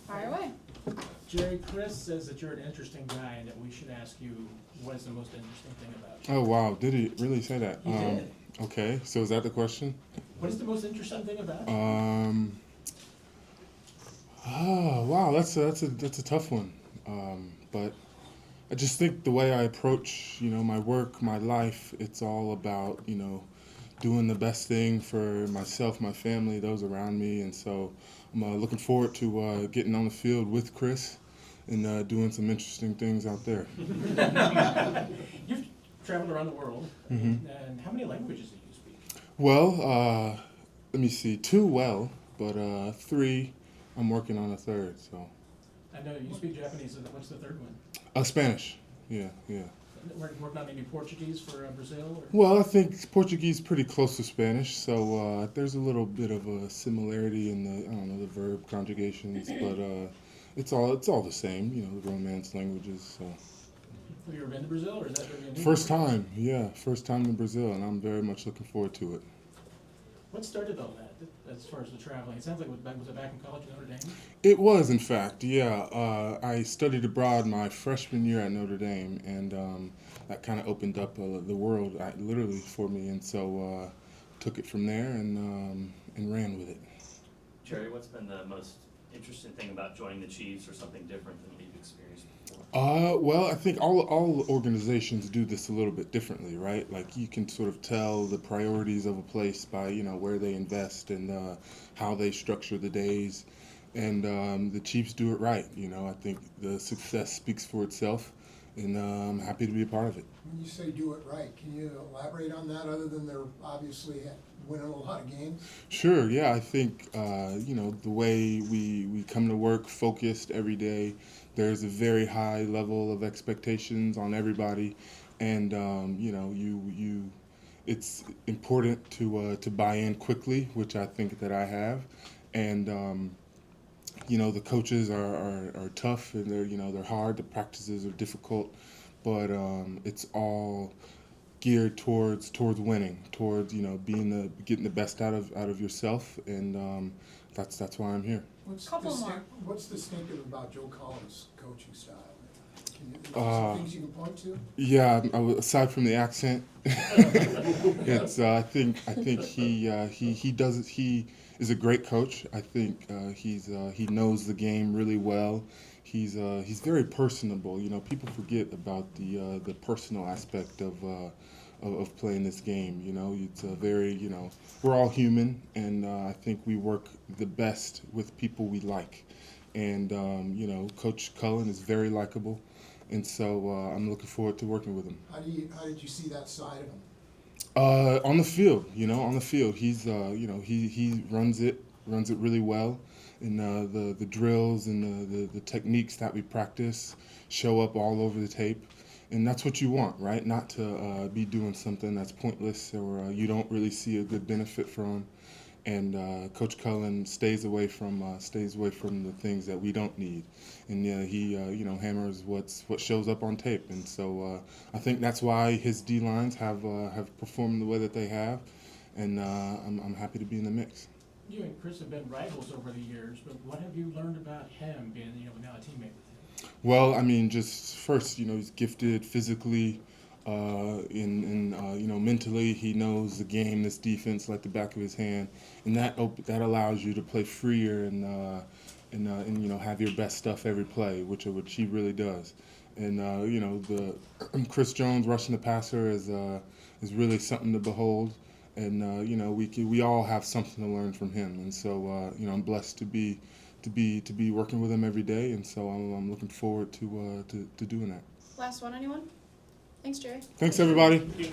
Fire away. Jerry, Chris says that you're an interesting guy and that we should ask you what is the most interesting thing about you. Oh, wow. Did he really say that? He did. Okay, so is that the question? What is the most interesting thing about you? Oh, wow, that's a tough one. But I just think the way I approach, my work, my life, it's all about, doing the best thing for myself, my family, those around me. And so I'm looking forward to getting on the field with Chris and doing some interesting things out there. You've traveled around the world, Mm-hmm. and how many languages do you speak? Well, let me see, 2 well, but 3, I'm working on a 3rd, so. I know you speak Japanese, so what's the third one? Spanish, yeah. Working on maybe Portuguese for Brazil? Or? Well, I think Portuguese is pretty close to Spanish, so there's a little bit of a similarity in the verb conjugations, but it's all the same, the Romance languages. So. Have you ever been to Brazil, or is that going to be a new First time in Brazil, and I'm very much looking forward to it. What started all that, as far as the traveling? It sounds like was it back in college at Notre Dame? It was, in fact, yeah. I studied abroad my freshman year at Notre Dame, and that kind of opened up the world, literally, for me. And so took it from there and ran with it. Jerry, what's been the most interesting thing about joining the Chiefs, or something different than what you've experienced before? Well, I think all organizations do this a little bit differently, right? Like you can sort of tell the priorities of a place by where they invest and how they structure the days, and the Chiefs do it right. I think the success speaks for itself, and I'm happy to be a part of it. When you say do it right, can you elaborate on that, other than they're obviously winning a lot of games? Sure, yeah. I think, the way we come to work focused every day, there's a very high level of expectations on everybody. And, it's important to buy in quickly, which I think that I have. And, the coaches are tough, and they're hard. The practices are difficult, but it's all geared towards winning, towards getting the best out of yourself, and that's why I'm here. What's distinctive about Joe Cullen's coaching style? Some things you can point to? Yeah, aside from the accent, it's I think he does it. He is a great coach. I think he knows the game really well. He's very personable. People forget about the personal aspect of playing this game. It's a very we're all human, and I think we work the best with people we like. And Coach Cullen is very likable. And so I'm looking forward to working with him. How did you see that side of him? On the field, he's he runs it really well, and the drills and the techniques that we practice show up all over the tape, and that's what you want, right? Not to be doing something that's pointless or you don't really see a good benefit from. And Coach Cullen stays away from the things that we don't need, and he hammers what shows up on tape. And so I think that's why his D lines have performed the way that they have, and I'm happy to be in the mix. You and Chris have been rivals over the years, but what have you learned about him, being now a teammate with him? Well, I mean, just first, he's gifted physically. Mentally, he knows the game, this defense, like the back of his hand, and that allows you to play freer and have your best stuff every play, which he really does. And the Chris Jones rushing the passer is really something to behold, and we all have something to learn from him. And so I'm blessed to be working with him every day, and so I'm looking forward to doing that. Last one, anyone? Thanks, Jerry. Thanks, everybody. Thank you.